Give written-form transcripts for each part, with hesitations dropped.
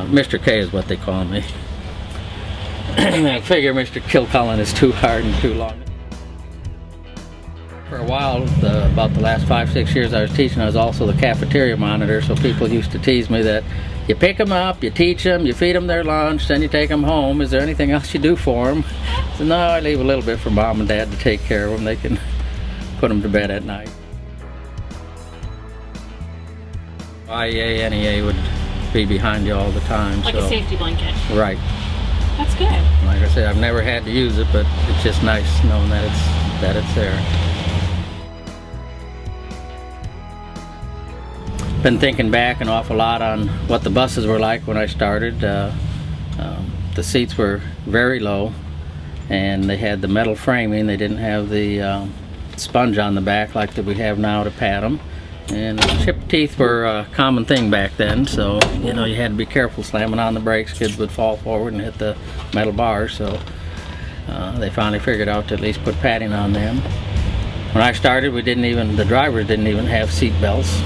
Mr. K is what they call me. I figure Mr. Kilcullen is too hard and too long. For a while, about the last 5-6 years I was teaching, I was also the cafeteria monitor, so people used to tease me that you pick them up, you teach them, you feed them their lunch, then you take them home. Is there anything else you do for them? So no, I leave a little bit for Mom and Dad to take care of them. They can put them to bed at night. IEA, NEA would be behind you all the time. Like a safety blanket. Right. That's good. Like I said, I've never had to use it, but it's just nice knowing that it's there. Been thinking back an awful lot on what the buses were like when I started. The seats were very low, and they had the metal framing. They didn't have the sponge on the back like that we have now to pad them. And chipped teeth were a common thing back then, so you know you had to be careful slamming on the brakes. Kids would fall forward and hit the metal bars, so they finally figured out to at least put padding on them. When I started, the drivers didn't even have seat belts.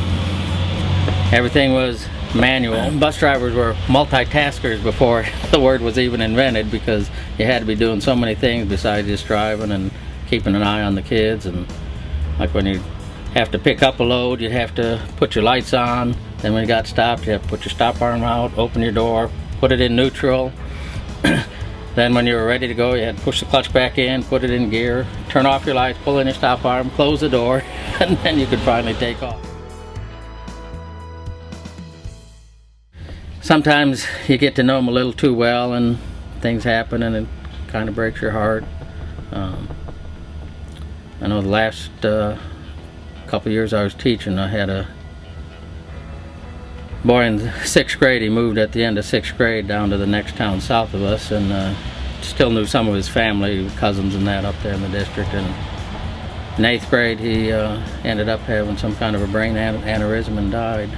Everything was manual. Bus drivers were multitaskers before the word was even invented, because you had to be doing so many things besides just driving and keeping an eye on the kids. And like when you have to pick up a load, you'd have to put your lights on. Then when you got stopped, you have to put your stop arm out, open your door, put it in neutral. Then when you were ready to go, you had to push the clutch back in, put it in gear, turn off your lights, pull in your stop arm, close the door, and then you could finally take off. Sometimes you get to know them a little too well and things happen and it kind of breaks your heart. I know the last couple years I was teaching, I had a boy in 6th grade. He moved at the end of 6th grade down to the next town south of us, and still knew some of his family, cousins and that up there in the district. And in 8th grade he ended up having some kind of a brain aneurysm and died.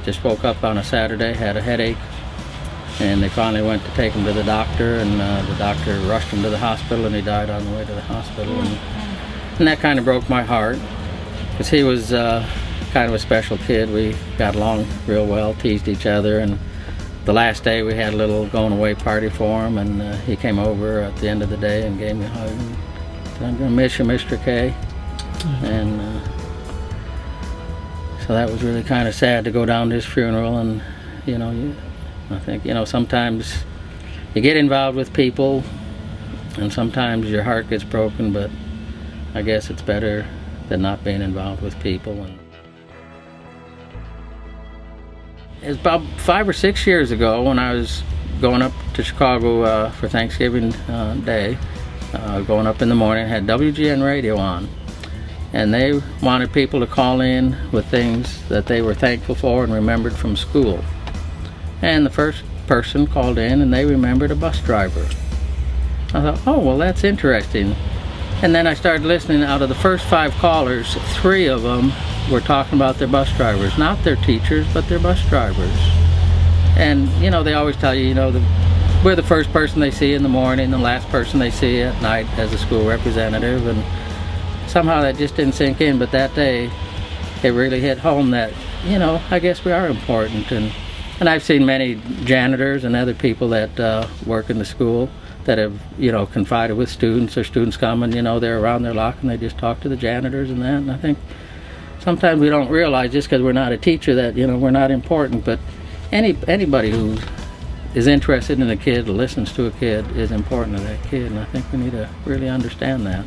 Just woke up on a Saturday, had a headache, and they finally went to take him to the doctor, and the doctor rushed him to the hospital, and he died on the way to the hospital. And that kind of broke my heart, because he was kind of a special kid. We got along real well, teased each other, and the last day we had a little going away party for him, and he came over at the end of the day and gave me a hug and said, "I'm going to miss you, Mr. K." And so that was really kind of sad to go down to his funeral. And I think sometimes you get involved with people and sometimes your heart gets broken, but I guess it's better than not being involved with people. And it's about 5 or 6 years ago when I was going up to Chicago for Thanksgiving Day, going up in the morning, had WGN radio on. And they wanted people to call in with things that they were thankful for and remembered from school. And the first person called in and they remembered a bus driver. I thought, oh, well, that's interesting. And then I started listening. Out of the first 5 callers, 3 of them were talking about their bus drivers. Not their teachers, but their bus drivers. And, they always tell you, we're the first person they see in the morning, the last person they see at night as a school representative. And somehow that just didn't sink in, but that day it really hit home that, I guess we are important. And I've seen many janitors and other people that work in the school that have, confided with students, or students come and, they're around their locker and they just talk to the janitors and that. And I think sometimes we don't realize, just because we're not a teacher, that, we're not important, but anybody who is interested in a kid or listens to a kid is important to that kid, and I think we need to really understand that.